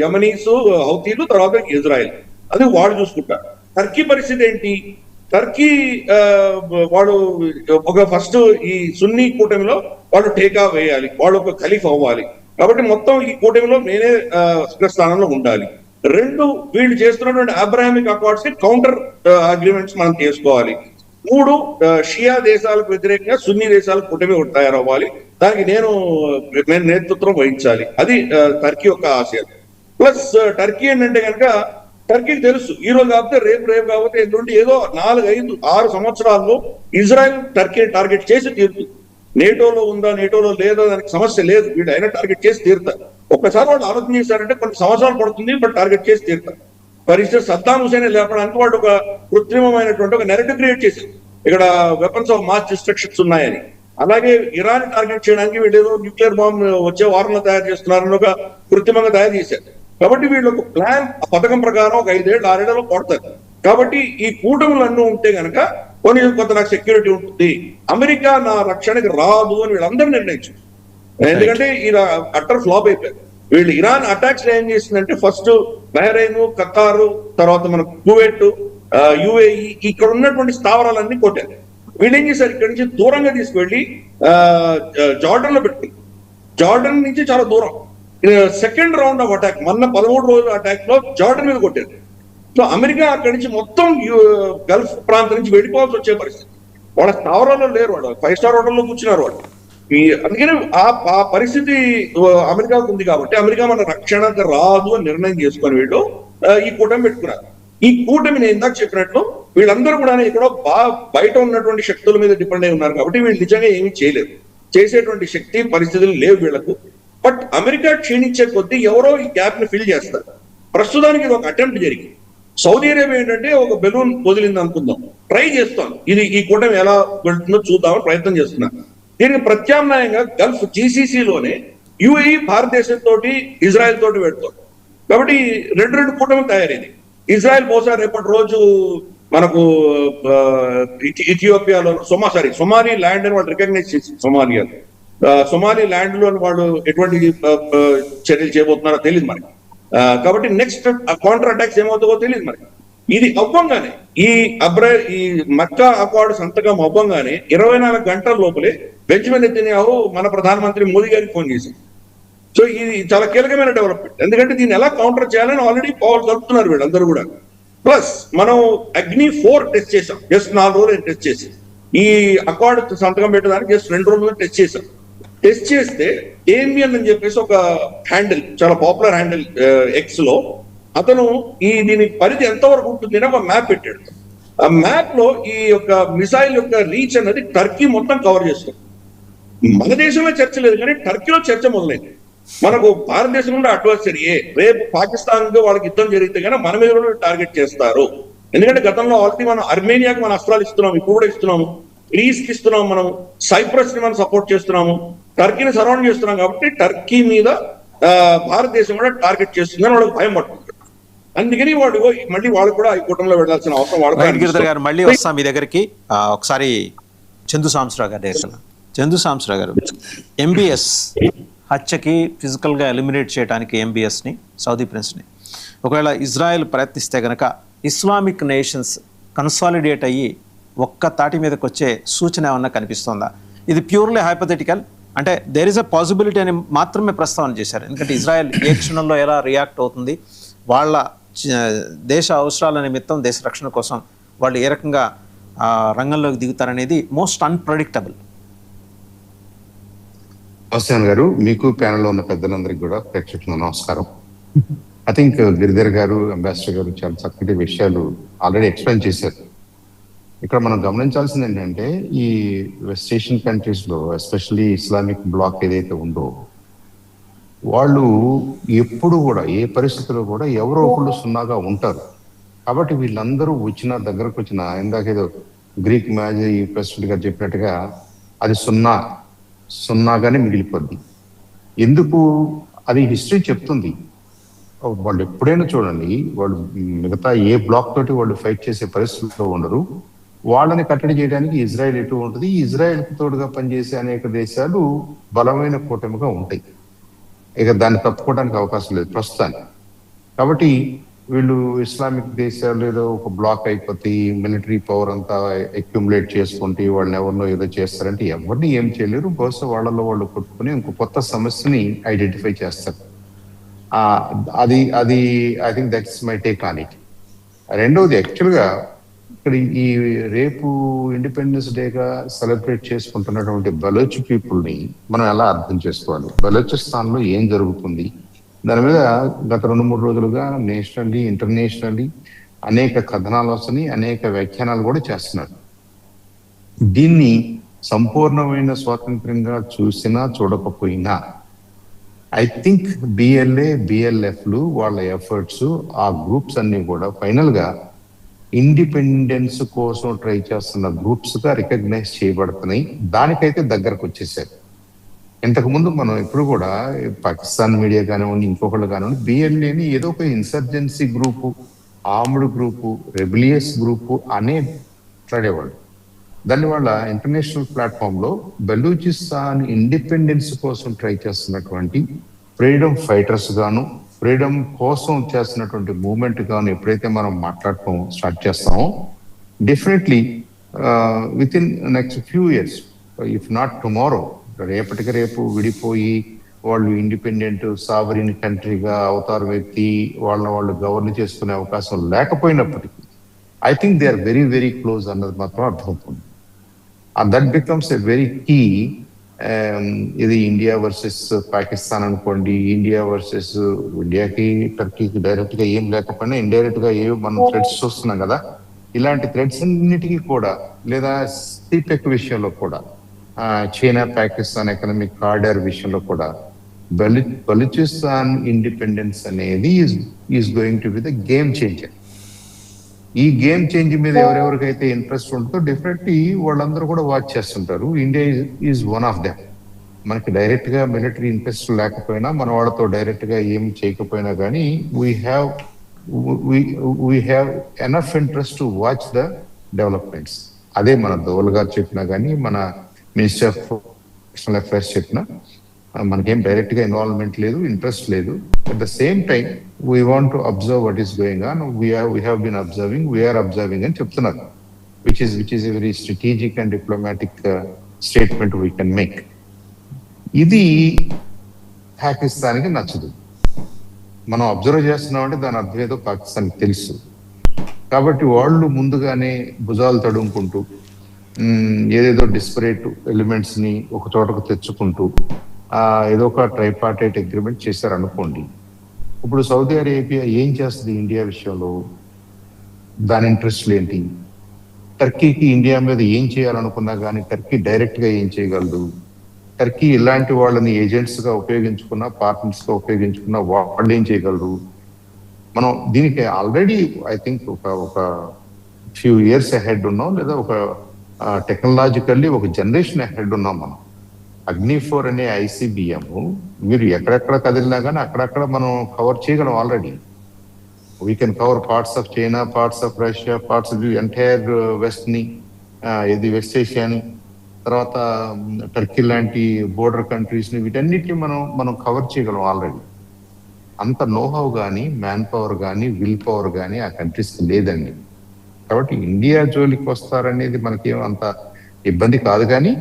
యమనీస్, హౌతీలు, తర్వాత ఇజ్రాయెల్. అది వాళ్ళు చూసుకుంటారు. టర్కీ పరిస్థితి ఏంటి? టర్కీ వాళ్ళు ఒక ఫస్ట్ ఈ సున్నీ కూటమిలో వాళ్ళు టేకా వేయాలి, వాళ్ళు ఒక ఖలీఫ్ అవ్వాలి. కాబట్టి మొత్తం ఈ కూటమిలో నేనే స్థానంలో ఉండాలి. 2, వీళ్ళు చేస్తున్నటువంటి అబ్రాహామిక్ అకార్డ్స్ కి కౌంటర్ అగ్రిమెంట్స్ మనం చేసుకోవాలి. 3, షియా దేశాలకు వ్యతిరేకంగా సున్నీ దేశాలకు కూటమి తయారవ్వాలి, దానికి నేను నేతృత్వం వహించాలి. అది టర్కీ యొక్క ఆశయం. ప్లస్ టర్కీ ఏంటంటే కనుక టర్కీకి తెలుసు ఈ రోజు కాకపోతే రేపు కాకపోతే ఎల్లుండి ఏదో 4, 5, 6 సంవత్సరాల్లో ఇజ్రాయెల్ టర్కీని టార్గెట్ చేసి తీరుతుంది. నేటోలో ఉందా, నేటోలో లేదా, దానికి సమస్య లేదు, వీళ్ళు అయినా టార్గెట్ చేసి తీరుతారు. ఒక్కసారి వాళ్ళు ఆలోచన చేశారంటే కొన్ని సంవత్సరాలు పడుతుంది, బట్ టార్గెట్ చేసి తీరుతారు. పరిస్థితి సద్దాం హుసేన్ లేపడానికి వాళ్ళు ఒక కృత్రిమమైనటువంటి ఒక నెరేటివ్ క్రియేట్ చేశారు, ఇక్కడ వెపన్స్ ఆఫ్ మాస్ డిస్ట్రక్షన్స్ ఉన్నాయని. అలాగే ఇరాన్ టార్గెట్ చేయడానికి వీళ్ళు ఏదో న్యూక్లియర్ బాంబ్ వచ్చే వారంలో తయారు చేస్తున్నారని ఒక కృత్రిమంగా తయారు చేశారు. కాబట్టి వీళ్ళు ఒక ప్లాన్, పథకం ప్రకారం ఒక 5 ఏళ్ళు 6 ఏళ్లలో కొడతారు. కాబట్టి ఈ కూటములు అన్నీ ఉంటే కనుక కొంత నాకు సెక్యూరిటీ ఉంటుంది, అమెరికా నా రక్షణకి రాదు అని వీళ్ళందరూ నిర్ణయించారు. ఎందుకంటే ఇలా అట్టర్ ఫ్లాప్ అయిపోయారు. వీళ్ళు ఇరాన్ అటాక్స్ ఏం చేసిందంటే ఫస్ట్ బహ్రెయిన్, ఖతారు, తర్వాత మన కువైట్, యుఏఈ, ఇక్కడ ఉన్నటువంటి స్థావరాలన్నీ కొట్టారు. వీళ్ళు ఏం చేశారు, ఇక్కడ నుంచి దూరంగా తీసుకువెళ్ళి జార్డన్ లో పెట్టుకుంది. జార్డన్ నుంచి చాలా దూరం. సెకండ్ రౌండ్ ఆఫ్ అటాక్ మొన్న 13 రోజుల అటాక్ లో జార్డన్ మీద కొట్టారు. సో అమెరికా అక్కడి నుంచి మొత్తం గల్ఫ్ ప్రాంతం నుంచి వెళ్ళిపోవాల్సి వచ్చే పరిస్థితి. వాళ్ళ స్థావరాల్లో లేరు, వాళ్ళు 5 స్టార్ హోటల్లో కూర్చున్నారు వాళ్ళు. అందుకని ఆ పరిస్థితి అమెరికాకు ఉంది కాబట్టి అమెరికా మన రక్షణకు రాదు అని నిర్ణయం చేసుకొని వీళ్ళు ఈ కూటమి పెట్టుకున్నారు. ఈ కూటమి నేను ఇందాక చెప్పినట్లు వీళ్ళందరూ కూడా ఇక్కడ బయట ఉన్నటువంటి శక్తుల మీద డిపెండ్ అయి ఉన్నారు కాబట్టి వీళ్ళు నిజంగా ఏమీ చేయలేరు, చేసేటువంటి శక్తి పరిస్థితులు లేవు వీళ్ళకు. బట్ అమెరికా క్షీణించే కొద్దీ ఎవరో ఈ గ్యాప్ ని ఫిల్ చేస్తారు. ప్రస్తుతానికి ఇది ఒక అటెంప్ట్ జరిగింది. సౌదీ అరేబియా ఏంటంటే ఒక బెలూన్ వదిలింది అనుకుందాం, ట్రై చేస్తాం, ఇది ఈ కూటమి ఎలా వెళ్తుందో చూద్దామని ప్రయత్నం చేస్తున్నారు. దీనికి ప్రత్యామ్నాయంగా గల్ఫ్ జీసీసీలోనే యుఏఈ భారతదేశంతో ఇజ్రాయెల్ తోటి పెడుతుంది. కాబట్టి రెండు కూటమి తయారైంది. ఇజ్రాయెల్ బహుశా రేపటి రోజు మనకు ఇథియోపియాలో సొమాలి ల్యాండ్ అని వాళ్ళు రికగ్నైజ్ చేసింది. సొమాలి ల్యాండ్ లో వాళ్ళు ఎటువంటి చర్యలు చేయబోతున్నారో తెలియదు మనకి. కాబట్టి నెక్స్ట్ కౌంటర్ అటాక్స్ ఏమవుతుందో తెలియదు మనకి. ఇది అవ్వంగానే ఈ మక్కా అకార్డు సంతకం అవ్వంగానే 24 గంటల లోపలే బెంజమిన్ నెతన్యాహు మన ప్రధానమంత్రి మోదీ గారికి ఫోన్ చేశారు. సో ఇది చాలా కీలకమైన డెవలప్మెంట్. ఎందుకంటే దీన్ని ఎలా కౌంటర్ చేయాలని ఆల్రెడీ పవర్ కలుపుతున్నారు వీళ్ళందరూ కూడా. ప్లస్ మనం అగ్ని-4 టెస్ట్ చేసాం. జస్ట్ 4 రోజులు టెస్ట్ చేసి ఈ అకార్డు సంతకం పెట్టడానికి జస్ట్ 2 రోజులు టెస్ట్ చేసాం. టెస్ట్ చేస్తే ఏమియన్ అని చెప్పేసి ఒక హ్యాండిల్, చాలా పాపులర్ హ్యాండిల్ ఎక్స్ లో, అతను దీని పరిధి ఎంతవరకు ఉంటుంది అని ఒక మ్యాప్ పెట్టాడు. ఆ మ్యాప్ లో ఈ యొక్క మిసైల్ యొక్క రీచ్ అన్నది టర్కీ మొత్తం కవర్ చేస్తుంది. మన దేశంలో చర్చ లేదు కానీ టర్కీలో చర్చ మొదలైంది. మనకు భారతదేశం నుండి అడ్వర్సరీ రేపు పాకిస్తాన్ తో వాళ్ళకి యుద్ధం జరిగితే కనుక మన మీద కూడా టార్గెట్ చేస్తారు. ఎందుకంటే గతంలో ఆల్రెడీ మనం అర్మేనియాకి మన అస్త్రాలు ఇస్తున్నాం, ఇప్పుడు కూడా ఇస్తున్నాము, గ్రీస్ కి ఇస్తున్నాం, మనం సైప్రస్ ని మనం సపోర్ట్ చేస్తున్నాము, టర్కీని సరౌండ్ చేస్తున్నాం. కాబట్టి టర్కీ మీద భారతదేశం కూడా టార్గెట్ చేస్తుందని వాళ్ళకి భయం పడుతుంది. అందుకని వాడు మళ్ళీ వాళ్ళు కూడా ఈ కూటమిలో వెళ్ళాల్సిన అవసరం
గారు మళ్ళీ వస్తాం మీ దగ్గరికి. ఒకసారి చందు సాంబశివరావు గారి దగ్గర. చందు సాంబశివరావు గారు, ఎంబీఎస్ హత్యకి ఫిజికల్గా ఎలిమినేట్ చేయడానికి ఎంబీఎస్ని, సౌదీ ప్రిన్స్ని ఒకవేళ ఇజ్రాయెల్ ప్రయత్నిస్తే కనుక ఇస్లామిక్ నేషన్స్ కన్సాలిడేట్ అయ్యి ఒక్క తాటి మీదకి వచ్చే సూచన ఏమన్నా కనిపిస్తుందా? ఇది ప్యూర్లీ హైపోథెటికల్, అంటే దేర్ ఇస్ అ పాసిబిలిటీ అని మాత్రమే ప్రస్తావన చేశారు. ఎందుకంటే ఇజ్రాయెల్ ఏ క్షణంలో ఎలా రియాక్ట్ అవుతుంది, వాళ్ళ దేశ అవసరాల నిమిత్తం, దేశ రక్షణ కోసం వాళ్ళు ఏ రకంగా రంగంలోకి దిగుతారనేది మోస్ట్ అన్ప్రెడిక్టబుల్.
నమస్తే గారు, మీకు ప్యానెల్లో ఉన్న పెద్దలందరికీ కూడా ప్రేక్షకులకు నమస్కారం. ఐ థింక్ గిరిధర్ గారు, అంబాసిడర్ గారు చాలా చక్కటి విషయాలు ఆల్రెడీ ఎక్స్ప్లెయిన్ చేశారు. ఇక్కడ మనం గమనించాల్సింది ఏంటంటే ఈ వెస్ట్ ఏషియన్ కంట్రీస్ లో ఎస్పెషల్లీ ఇస్లామిక్ బ్లాక్ ఏదైతే ఉందో వాళ్ళు ఎప్పుడు కూడా ఏ పరిస్థితుల్లో కూడా ఎవరో ఒకళ్ళు సున్నాగా ఉంటారు. కాబట్టి వీళ్ళందరూ దగ్గరకు వచ్చిన ఇందాకేదో గ్రీక్ మ్యాజీ ప్రెసిడెంట్ గారు చెప్పినట్టుగా అది సున్నాగానే మిగిలిపోద్ది. ఎందుకు అది హిస్టరీ చెప్తుంది. వాళ్ళు ఎప్పుడైనా చూడండి, వాళ్ళు మిగతా ఏ బ్లాక్ తోటి వాళ్ళు ఫైట్ చేసే పరిస్థితుల్లో ఉండరు. వాళ్ళని కట్టడి చేయడానికి ఇజ్రాయెల్ ఎటు ఉంటుంది, ఇజ్రాయెల్ కు తోడుగా పనిచేసే అనేక దేశాలు బలమైన కూటమిగా ఉంటాయి. ఇక దాన్ని తప్పుకోవడానికి అవకాశం లేదు ప్రస్తుతానికి. కాబట్టి వీళ్ళు ఇస్లామిక్ దేశాలు ఏదో ఒక బ్లాక్ అయిపోతే మిలిటరీ పవర్ అంతా అక్యుములేట్ చేసుకుంటే వాళ్ళని ఎవరినో ఏదో చేస్తారంటే ఎవరిని ఏం చేయలేరు. బహుశా వాళ్ళలో వాళ్ళు కొట్టుకుని ఇంకో కొత్త సమస్యని ఐడెంటిఫై చేస్తారు. అది I think that's my take on it. రెండవది, యాక్చువల్గా ఇక్కడ ఈ రేపు ఇండిపెండెన్స్ డేగా సెలబ్రేట్ చేసుకుంటున్నటువంటి బలోచ్ పీపుల్ ని మనం ఎలా అర్థం చేసుకోవాలి, బలోచిస్తాన్ లో ఏం జరుగుతుంది, దాని మీద గత 2-3 రోజులుగా నేషనల్లీ ఇంటర్నేషనల్లీ అనేక కథనాలు వస్తున్నాయి, అనేక వ్యాఖ్యానాలు కూడా చేస్తున్నారు. దీన్ని సంపూర్ణమైన స్వాతంత్ర్యంగా చూసినా చూడకపోయినా ఐ థింక్ బిఎల్ఎఫ్లు వాళ్ళ ఎఫర్ట్స్, ఆ గ్రూప్స్ అన్ని కూడా ఫైనల్ గా ఇండిపెండెన్స్ కోసం ట్రై చేస్తున్న గ్రూప్స్ గా రికగ్నైజ్ చేయబడుతున్నాయి. దానికైతే దగ్గరకు వచ్చేసారు. ఇంతకు ముందు మనం ఎప్పుడు కూడా పాకిస్తాన్ మీడియా కానివ్వండి, ఇంకొకళ్ళు కానివ్వండి, బిఎల్ఏని ఏదో ఒక insurgency group, armed group, rebellious group అనే మాట్లాడేవాళ్ళు. దాని వల్ల ఇంటర్నేషనల్ ప్లాట్ఫామ్ లో బలూచిస్తాన్ ఇండిపెండెన్స్ కోసం ట్రై చేస్తున్నటువంటి ఫ్రీడమ్ ఫైటర్స్ గాను, ఫ్రీడమ్ కోసం చేస్తున్నటువంటి మూవ్మెంట్ గాను ఎప్పుడైతే మనం మాట్లాడటం స్టార్ట్ చేస్తామో definitely with in next few years, if not tomorrow, రేపటికి రేపు విడిపోయి వాళ్ళు ఇండిపెండెంట్ సావరిన్ కంట్రీగా అవతారం ఎత్తి వాళ్ళు గవర్న్ చేసుకునే అవకాశం లేకపోయినప్పటికీ I think they are very very close అన్నది మాత్రం అర్థమవుతుంది. That becomes a very key. ఇది ఇండియా వర్సెస్ పాకిస్తాన్ అనుకోండి, ఇండియా వర్సెస్ ఇండియాకి టర్కీకి డైరెక్ట్ గా ఏం లేకపోయినా ఇండైరెక్ట్ గా ఏవో మనం థ్రెడ్స్ చూస్తున్నాం కదా, ఇలాంటి థ్రెడ్స్ అన్నిటికీ కూడా, లేదా సిపెక్ విషయంలో కూడా, చైనా పాకిస్తాన్ ఎకనామిక్ కారిడార్ విషయంలో కూడా బలూచిస్తాన్ ఇండిపెండెన్స్ అనేది is going to be the game changer. ఈ గేమ్ చేంజ్ మీద ఎవరెవరికైతే ఇంట్రెస్ట్ ఉంటుందో డెఫినెట్లీ వాళ్ళందరూ కూడా వాచ్ చేస్తుంటారు. India is one of them. మనకి డైరెక్ట్ గా మిలిటరీ ఇంట్రెస్ట్ లేకపోయినా, మన వాళ్ళతో డైరెక్ట్ గా ఏం చేయకపోయినా కానీ we have enough interest to watch the developments. అదే మన దోవల్ గారు చెప్పినా కానీ, మన మినిస్టర్ ఆఫ్ ఎక్స్టర్నల్ అఫైర్స్ చెప్పినా మనకేం డైరెక్ట్ గా ఇన్వాల్వ్మెంట్ లేదు, ఇంట్రెస్ట్ లేదు. At the same time we want to observe what is going on. We have been observing, we are observing అని చెప్తున్నారు. Which is a very strategic and diplomatic statement we can make. ఇది పాకిస్తాన్కి నచ్చదు. మనం observe చేస్తున్నామంటే దాని అర్థం ఏదో పాకిస్తాన్కి తెలుసు. కాబట్టి వాళ్ళు ముందుగానే భుజాలు తడుముకుంటూ ఏదేదో డిస్పరేట్ ఎలిమెంట్స్ ని ఒక చోటకు తెచ్చుకుంటూ ఏదో ఒక ట్రైపార్టైట్ అగ్రిమెంట్ చేశారు అనుకోండి. ఇప్పుడు సౌదీ అరేబియా ఏం చేస్తుంది ఇండియా విషయంలో? దాని ఇంట్రెస్ట్లు ఏంటి? టర్కీకి ఇండియా మీద ఏం చేయాలనుకున్నా కానీ టర్కీ డైరెక్ట్ గా ఏం చేయగలదు? టర్కీ ఇలాంటి వాళ్ళని ఏజెంట్స్ గా ఉపయోగించుకున్నా, పార్ట్నర్స్ గా ఉపయోగించుకున్నా వాళ్ళు ఏం చేయగలరు? మనం దీనికి ఆల్రెడీ ఐ థింక్ ఒక ఫ్యూ ఇయర్స్ అహెడ్ ఉన్నాం, లేదా ఒక టెక్నాలజికల్లీ ఒక జనరేషన్ అహెడ్ ఉన్నాం మనం. అగ్ని-4 అనే ICBM మీరు ఎక్కడెక్కడ కదిలినా కానీ అక్కడక్కడ మనం కవర్ చేయగలం already. We can cover parts of China, parts of Russia, parts of entire west ని, ఇది వెస్ట్ ఏషియాని, తర్వాత టర్కీ లాంటి బోర్డర్ కంట్రీస్ ని, వీటన్నిటిని మనం కవర్ చేయగలం ఆల్రెడీ. అంత నోహౌ కానీ, మ్యాన్ పవర్ కానీ, విల్ పవర్ కానీ ఆ కంట్రీస్ లేదండి. కాబట్టి ఇండియా జోలికి వస్తారనేది మనకేం అంత ఇబ్బంది కాదు. కానీ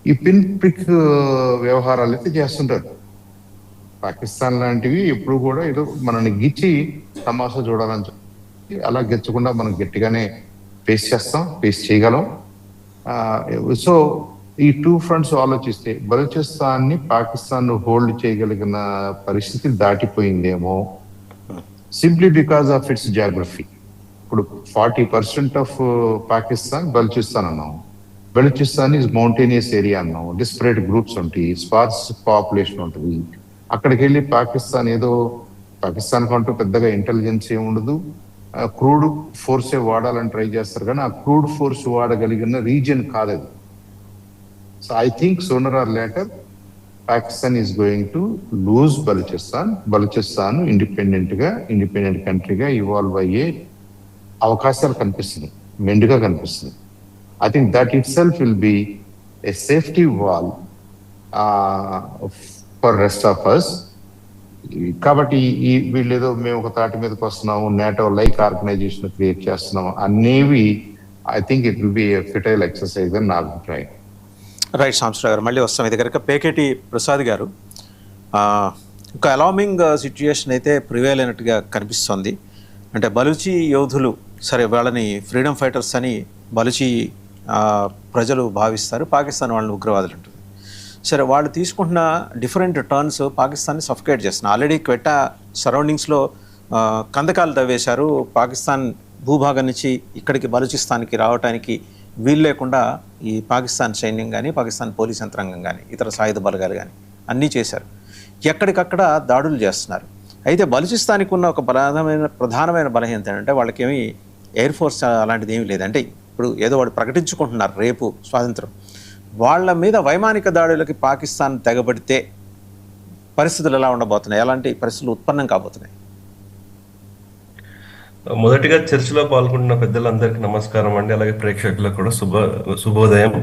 ఈ పిన్ ప్రిక్ వ్యవహారాలు అయితే చేస్తుంటారు. పాకిస్తాన్ లాంటివి ఎప్పుడు కూడా ఏదో మనల్ని గిచ్చి తమాషా చూడాలని చెప్పి అలా గెచ్చకుండా మనం గట్టిగానే ఫేస్ చేయగలం. సో ఈ టూ ఫ్రంట్స్ ఆలోచిస్తే బలూచిస్తాన్ ని పాకిస్తాన్ హోల్డ్ చేయగలిగిన పరిస్థితి దాటిపోయిందేమో, simply because of its geography. ఇప్పుడు 40% ఆఫ్ పాకిస్తాన్ బలూచిస్తాన్ అన్నాం. బలూచిస్తాన్ ఈజ్ మౌంటేనియస్ ఏరియా అన్నాం. డిస్పరేట్ గ్రూప్స్ ఉంటాయి, స్పార్స్ పాపులేషన్ ఉంటుంది. అక్కడికి వెళ్ళి పాకిస్తాన్ కంటూ పెద్దగా ఇంటెలిజెన్స్ ఏమి ఉండదు. క్రూడ్ ఫోర్సే వాడాలని ట్రై చేస్తారు, కానీ ఆ క్రూడ్ ఫోర్స్ వాడగలిగిన రీజియన్ కాదది. So I think sooner or later Pakistan is going to lose Balochistan independent కంట్రీగా ఇవాల్వ్ అయ్యే అవకాశాలు కనిపిస్తుంది, మెండుగా కనిపిస్తుంది. I think that itself will be a safety wall for rest of us. కాబట్టి వీళ్ళేదో మేము ఒక తాటి మీదకి వస్తున్నాము, NATO లైక్ ఆర్గనైజేషన్ క్రియేట్ చేస్తున్నాము అనేవి I think it will be a fertile exercise అని నా అభిప్రాయం.
రైట్ సాంబశివరావు గారు, మళ్ళీ వస్తాం ఇది కనుక. పేకేటి ప్రసాద్ గారు, ఒక అలార్మింగ్ సిచ్యుయేషన్ అయితే ప్రివేల్ అయినట్టుగా కనిపిస్తుంది. అంటే బలూచి యోధులు, సరే వాళ్ళని ఫ్రీడమ్ ఫైటర్స్ అని బలూచి ప్రజలు భావిస్తారు, పాకిస్తాన్ వాళ్ళని ఉగ్రవాదులు ఉంటుంది. సరే, వాళ్ళు తీసుకుంటున్న డిఫరెంట్ టర్న్స్ పాకిస్తాన్ని సఫికేట్ చేస్తున్నారు. ఆల్రెడీ క్వెట్టా సరౌండింగ్స్లో కందకాలు తవ్వేశారు. పాకిస్తాన్ భూభాగం నుంచి ఇక్కడికి బలూచిస్తాన్కి రావడానికి వీలు లేకుండా ఈ పాకిస్తాన్ సైన్యం కానీ, పాకిస్తాన్ పోలీస్ యంత్రాంగం కానీ, ఇతర సాయుధ బలగాలు కానీ అన్నీ చేశారు. ఎక్కడికక్కడ దాడులు చేస్తున్నారు. అయితే బలూచిస్తాన్కి ఉన్న ఒక ప్రధానమైన బలహీనత ఏంటంటే వాళ్ళకేమీ ఎయిర్ ఫోర్స్ అలాంటిది ఏమీ లేదు. అంటే ఇప్పుడు ఏదో వాడు ప్రకటించుకుంటున్నారు రేపు స్వాతంత్రం, వాళ్ళ మీద వైమానిక దాడులకి పాకిస్తాన్ తెగబడితే పరిస్థితులు ఎలా ఉండబోతున్నాయి? ఎలాంటి పరిస్థితులు ఉత్పన్నం కాబోతున్నాయి?
మొదటిగా చర్చలో పాల్గొంటున్న పెద్దలందరికీ నమస్కారం అండి. అలాగే ప్రేక్షకులకు కూడా శుభోదయం.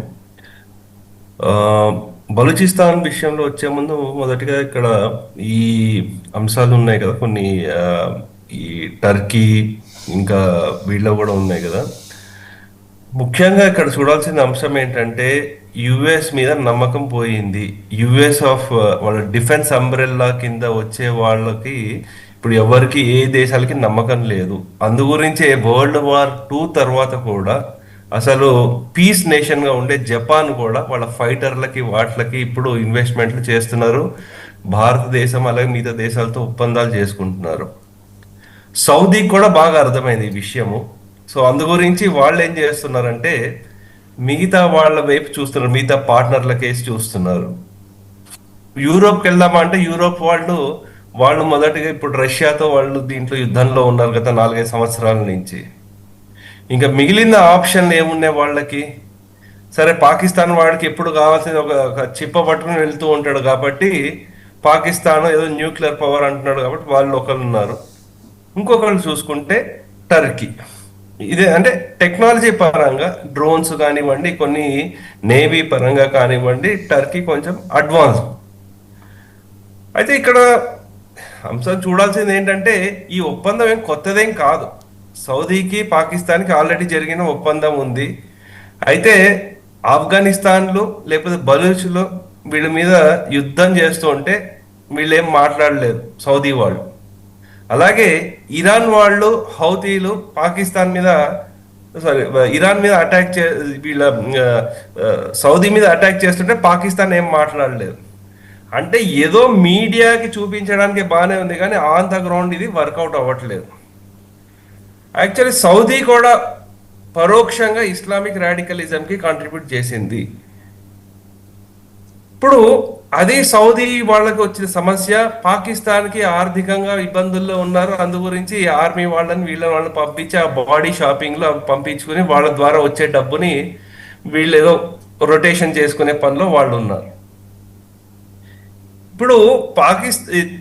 బలూచిస్తాన్ విషయంలో వచ్చే ముందు మొదటిగా ఇక్కడ ఈ అంశాలు ఉన్నాయి కదా, కొన్ని ఈ టర్కీ ఇంకా వీళ్ళు కూడా ఉన్నాయి కదా. ముఖ్యంగా ఇక్కడ చూడాల్సిన అంశం ఏంటంటే యుఎస్ మీద నమ్మకం పోయింది. యుఎస్ ఆఫ్ వాళ్ళ డిఫెన్స్ అంబ్రెల్లా కింద వచ్చే వాళ్ళకి ఇప్పుడు ఎవరికి ఏ దేశాలకి నమ్మకం లేదు. అందు గురించి World War II తర్వాత కూడా అసలు పీస్ నేషన్ గా ఉండే జపాన్ కూడా వాళ్ళ ఫైటర్లకి వాటిలకి ఇప్పుడు ఇన్వెస్ట్మెంట్లు చేస్తున్నారు. భారతదేశం అలాగే మిగతా దేశాలతో ఒప్పందాలు చేసుకుంటున్నారు. సౌదీ కూడా బాగా అర్థమైంది ఈ విషయము. సో అందు గురించి వాళ్ళు ఏం చేస్తున్నారంటే మిగతా వాళ్ళ వైపు చూస్తున్నారు, మిగతా పార్ట్నర్ల కేసు చూస్తున్నారు. యూరోప్కి వెళ్దామా అంటే యూరోప్ వాళ్ళు మొదటిగా ఇప్పుడు రష్యాతో వాళ్ళు దీంట్లో యుద్ధంలో ఉన్నారు గత 4-5 సంవత్సరాల నుంచి. ఇంకా మిగిలిన ఆప్షన్లు ఏమున్నాయి వాళ్ళకి? సరే, పాకిస్తాన్ వాడికి ఎప్పుడు కావాల్సింది ఒక చిప్ప పట్టుకుని వెళ్తూ ఉంటాడు కాబట్టి పాకిస్తాన్ ఏదో న్యూక్లియర్ పవర్ అంటున్నాడు కాబట్టి వాళ్ళు ఒకళ్ళు ఉన్నారు. ఇంకొకళ్ళు చూసుకుంటే టర్కీ. ఇదే అంటే టెక్నాలజీ పరంగా డ్రోన్స్ కానివ్వండి, కొన్ని నేవీ పరంగా కానివ్వండి, టర్కీ కొంచెం అడ్వాన్స్. అయితే ఇక్కడ అంశం చూడాల్సింది ఏంటంటే ఈ ఒప్పందం ఏం కొత్తదేం కాదు. సౌదీకి పాకిస్తాన్కి ఆల్రెడీ జరిగిన ఒప్పందం ఉంది. అయితే ఆఫ్ఘనిస్తాన్లు లేకపోతే బలూచ్లు వీళ్ళ మీద యుద్ధం చేస్తూ ఉంటే వీళ్ళు ఏం మాట్లాడలేదు సౌదీ వాళ్ళు. అలాగే ఇరాన్ వాళ్ళు హౌతీలు పాకిస్తాన్ మీద ఇరాన్ మీద అటాక్ వీళ్ళ సౌదీ మీద అటాక్ చేస్తుంటే పాకిస్తాన్ ఏం మాట్లాడలేదు. అంటే ఏదో మీడియాకి చూపించడానికి బాగానే ఉంది కానీ ఆన్ ద గ్రౌండ్ ఇది వర్కౌట్ అవ్వట్లేదు. యాక్చువల్లీ సౌదీ కూడా పరోక్షంగా ఇస్లామిక్ రాడికలిజంకి కాంట్రిబ్యూట్ చేసింది. ఇప్పుడు అది సౌదీ వాళ్ళకి వచ్చిన సమస్య. పాకిస్తాన్కి ఆర్థికంగా ఇబ్బందుల్లో ఉన్నారు, అందు గురించి ఆర్మీ వాళ్ళని వాళ్ళని పంపించి ఆ బాడీ షాపింగ్లో పంపించుకుని వాళ్ళ ద్వారా వచ్చే డబ్బుని వీళ్ళు ఏదో రొటేషన్ చేసుకునే పనిలో వాళ్ళు ఉన్నారు. ఇప్పుడు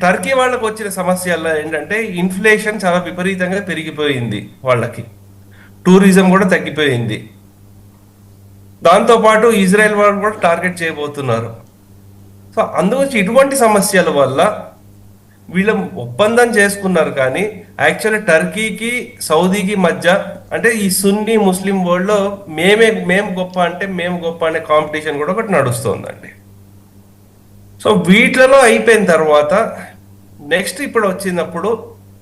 టర్కీ వాళ్ళకి వచ్చిన సమస్యల్లో ఏంటంటే ఇన్ఫ్లేషన్ చాలా విపరీతంగా పెరిగిపోయింది, వాళ్ళకి టూరిజం కూడా తగ్గిపోయింది. దాంతోపాటు ఇజ్రాయెల్ వాళ్ళు కూడా టార్గెట్ చేయబోతున్నారు. సో అందుగురించి ఇటువంటి సమస్యల వల్ల వీళ్ళ ఒప్పందం చేసుకున్నారు. కానీ యాక్చువల్లీ టర్కీకి సౌదీకి మధ్య అంటే ఈ సున్నీ ముస్లిం వరల్డ్లో మేము గొప్ప అంటే మేము గొప్ప అనే కాంపిటీషన్ కూడా ఒకటి నడుస్తుందండి. సో వీటిలో అయిపోయిన తర్వాత నెక్స్ట్ ఇప్పుడు వచ్చినప్పుడు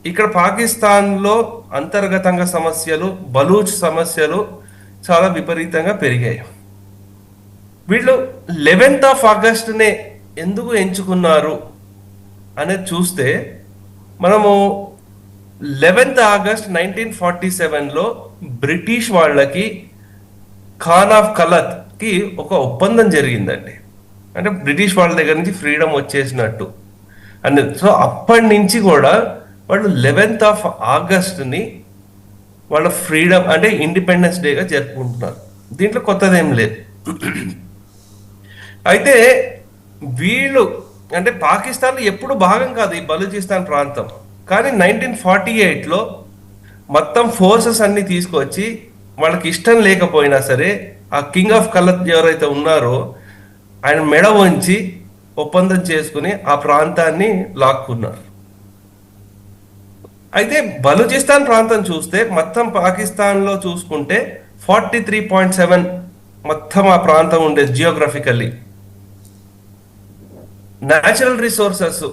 ఇక్కడ పాకిస్తాన్లో అంతర్గతంగా సమస్యలు, బలూచ్ సమస్యలు చాలా విపరీతంగా పెరిగాయి. వీళ్ళు 11th ఆగస్టునే ఎందుకు ఎంచుకున్నారు అనేది చూస్తే మనము 11th ఆగస్ట్ 1947లో బ్రిటిష్ వాళ్ళకి ఖాన్ ఆఫ్ కలత్కి ఒక ఒప్పందం జరిగిందండి. అంటే బ్రిటిష్ వాళ్ళ దగ్గర నుంచి ఫ్రీడమ్ వచ్చేసినట్టు అనేది. సో అప్పటి నుంచి కూడా వాళ్ళు 11th ఆగస్ట్ని వాళ్ళ ఫ్రీడమ్ అంటే ఇండిపెండెన్స్ డేగా జరుపుకుంటున్నారు. దీంట్లో కొత్తదేం లేదు. అయితే వీళ్ళు అంటే పాకిస్తాన్ ఎప్పుడు భాగం కాదు ఈ బలూచిస్తాన్ ప్రాంతం. కానీ 1948లో మొత్తం ఫోర్సెస్ అన్ని తీసుకొచ్చి వాళ్ళకి ఇష్టం లేకపోయినా సరే ఆ కింగ్ ఆఫ్ కలత్ ఎవరైతే ఉన్నారో ఆయన మెడ వంచి ఒప్పందం చేసుకుని ఆ ప్రాంతాన్ని లాక్కున్నారు. అయితే బలూచిస్తాన్ ప్రాంతం చూస్తే మొత్తం పాకిస్తాన్లో చూసుకుంటే 43.7 మొత్తం ఆ ప్రాంతం ఉండేది geographically. Natural resources,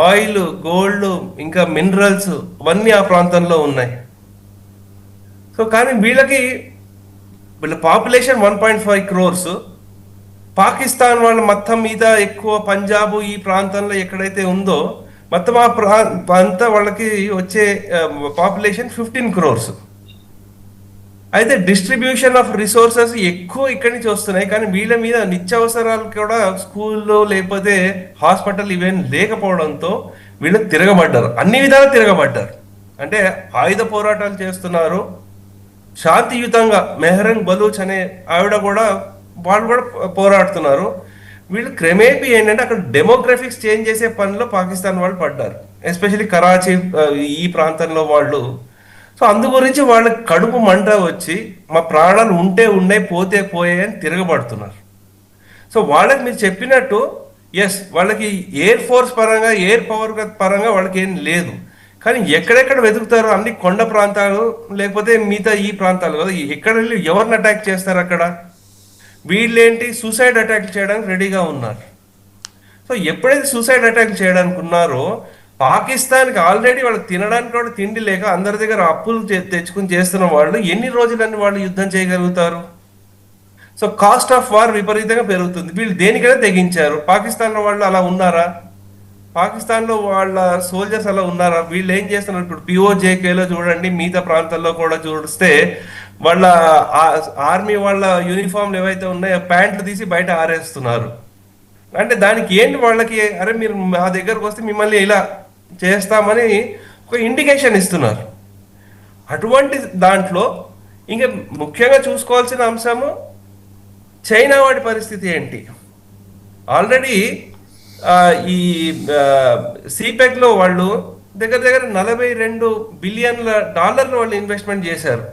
oil, gold, ఇంకా మినరల్స్ అవన్నీ ఆ ప్రాంతంలో ఉన్నాయి. సో కానీ వీళ్ళ పాపులేషన్ 1.5 crores. పాకిస్తాన్ వాళ్ళ మొత్తం మీద ఎక్కువ పంజాబ్ ఈ ప్రాంతంలో ఎక్కడైతే ఉందో మొత్తం ఆ అంతా వాళ్ళకి వచ్చే పాపులేషన్ 15 crores. అయితే డిస్ట్రిబ్యూషన్ ఆఫ్ రిసోర్సెస్ ఎక్కువ ఇక్కడి నుంచి వస్తున్నాయి. కానీ వీళ్ళ మీద నిత్యావసరాలు కూడా స్కూల్లో లేకపోతే హాస్పిటల్ ఇవేం లేకపోవడంతో వీళ్ళు తిరగబడ్డారు, అన్ని విధాలు తిరగబడ్డారు. అంటే ఆయుధ పోరాటాలు చేస్తున్నారు శాంతియుతంగా. మెహరన్ బలూచ్ అనే ఆవిడ కూడా వాళ్ళు కూడా పోరాడుతున్నారు. వీళ్ళు క్రమేపీ ఏంటంటే అక్కడ డెమోగ్రఫిక్స్ చేంజ్ చేసే పనిలో పాకిస్తాన్ వాళ్ళు పడ్డారు, ఎస్పెషల్లీ కరాచీ ఈ ప్రాంతంలో వాళ్ళు. సో అందు గురించి వాళ్ళకి కడుపు మంట వచ్చి మా ప్రాణాలు ఉంటే ఉన్నాయి పోతే పోయాయి అని తిరగబడుతున్నారు. సో వాళ్ళకి మీరు చెప్పినట్టు వాళ్ళకి ఎయిర్ ఫోర్స్ పరంగా ఎయిర్ పవర్ పరంగా వాళ్ళకి ఏం లేదు. కానీ ఎక్కడెక్కడ వెతుకుతారు? అన్ని కొండ ప్రాంతాలు లేకపోతే మిగతా ఈ ప్రాంతాలు కదా. ఎక్కడ వెళ్ళి ఎవరిని అటాక్ చేస్తారు అక్కడ? వీళ్ళేంటి సూసైడ్ అటాక్ చేయడానికి రెడీగా ఉన్నారు. సో ఎప్పుడైతే సూసైడ్ అటాక్ చేయడానికి ఉన్నారో పాకిస్తాన్కి ఆల్రెడీ వాళ్ళకి తినడానికి కూడా తిండి లేక అందరి దగ్గర అప్పులు తెచ్చుకుని చేస్తున్న వాళ్ళు ఎన్ని రోజులని వాళ్ళు యుద్ధం చేయగలుగుతారు? సో కాస్ట్ ఆఫ్ వార్ విపరీతంగా పెరుగుతుంది. వీళ్ళు దేనికైనా తెగించారు. పాకిస్తాన్లో వాళ్ళు అలా ఉన్నారా? పాకిస్తాన్లో వాళ్ళ సోల్జర్స్ అలా ఉన్నారా? వీళ్ళు ఏం చేస్తున్నారు ఇప్పుడు పిఓజేకేలో చూడండి, మిగతా ప్రాంతాల్లో కూడా చూస్తే వాళ్ళ ఆర్మీ వాళ్ళ యూనిఫామ్లు ఏవైతే ఉన్నాయో ప్యాంట్లు తీసి బయట ఆరేస్తున్నారు. అంటే దానికి ఏంటి వాళ్ళకి, అరే మీరు మా దగ్గరకు వస్తే మిమ్మల్ని ఇలా చేస్తామని ఒక ఇండికేషన్ ఇస్తున్నారు. అటువంటి దాంట్లో ఇంకా ముఖ్యంగా చూసుకోవాల్సిన అంశము చైనా వాడి పరిస్థితి ఏంటి. ఆల్రెడీ ఈ సిపెక్లో వాళ్ళు దగ్గర దగ్గర $42 బిలియన్ వాళ్ళు ఇన్వెస్ట్మెంట్ చేశారు.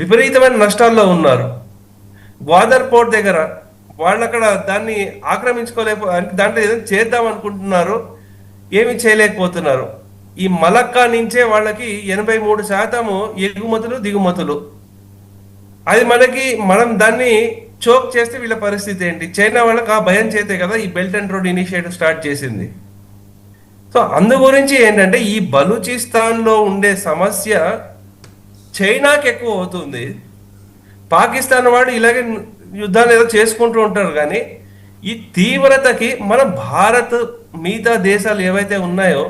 విపరీతమైన నష్టాల్లో ఉన్నారు. గ్వాదర్ పోర్ట్ దగ్గర వాళ్ళు అక్కడ దాన్ని దాంట్లో ఏదైనా చేద్దాం అనుకుంటున్నారు, ఏమి చేయలేకపోతున్నారు. ఈ మలక్కా నుంచే వాళ్ళకి 83% ఎగుమతులు దిగుమతులు. అది మనం దాన్ని చోక్ చేస్తే వీళ్ళ పరిస్థితి ఏంటి? చైనా వాళ్ళకి ఆ భయం చేతే కదా ఈ belt and road initiative start చేసింది. సో అందు గురించి ఏంటంటే ఈ బలూచిస్తాన్లో ఉండే సమస్య చైనాకి ఎక్కువ అవుతుంది. పాకిస్తాన్ వాడు ఇలాగే యుద్ధాలు ఏదో చేసుకుంటూ ఉంటారు, కానీ ఈ తీవ్రతకి మన భారత్ మిగతా దేశాలు ఏవైతే ఉన్నాయో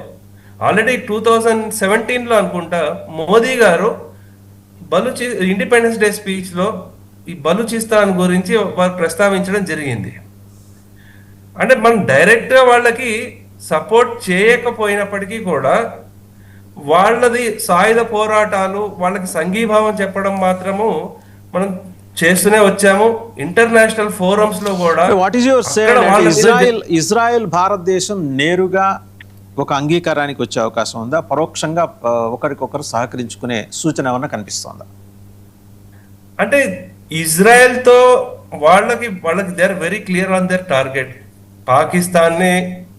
ఆల్రెడీ 2017లో అనుకుంటా మోదీ గారు ఇండిపెండెన్స్ డే స్పీచ్లో ఈ బలూచిస్తాన్ గురించి వారు ప్రస్తావించడం జరిగింది. అంటే మనం డైరెక్ట్గా వాళ్ళకి సపోర్ట్ చేయకపోయినప్పటికీ కూడా వాళ్ళది సాయుధ పోరాటాలు, వాళ్ళకి సంఘీభావం చెప్పడం మాత్రము మనం చేస్తూనే వచ్చాము. ఇంటర్నేషనల్ ఫోరమ్స్ లో కూడా
what is your say? Israel భారతదేశం నేరుగా ఒక అంగీకారానికి వచ్చే అవకాశం ఉందా? పరోక్షంగా ఒకరికొకరు సహకరించుకునే సూచన ఏమన్నా కనిపిస్తోందా?
అంటే ఇజ్రాయెల్తో వాళ్ళకి they are very clear on their target. Pakistan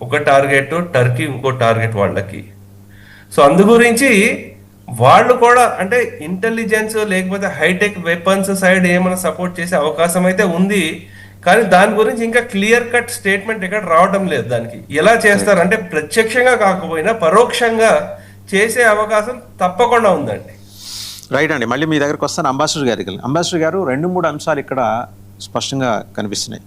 ఒక టార్గెట్, టర్కీ ఇంకో టార్గెట్ వాళ్ళకి. సో అందు గురించి వాళ్ళు కూడా అంటే ఇంటెలిజెన్స్ లేకపోతే హైటెక్ వెపన్స్ సైడ్ ఏమైనా సపోర్ట్ చేసే అవకాశం అయితే ఉంది, కానీ దాని గురించి ఇంకా క్లియర్ కట్ స్టేట్మెంట్ ఎక్కడ రావడం లేదు. దానికి ఎలా చేస్తారంటే ప్రత్యక్షంగా కాకపోయినా పరోక్షంగా చేసే అవకాశం తప్పకుండా ఉందండి.
రైట్ అండి, మళ్ళీ మీ దగ్గరకు వస్తాను. అంబాసిడర్ గారు 2-3 అంశాలు ఇక్కడ స్పష్టంగా కనిపిస్తున్నాయి.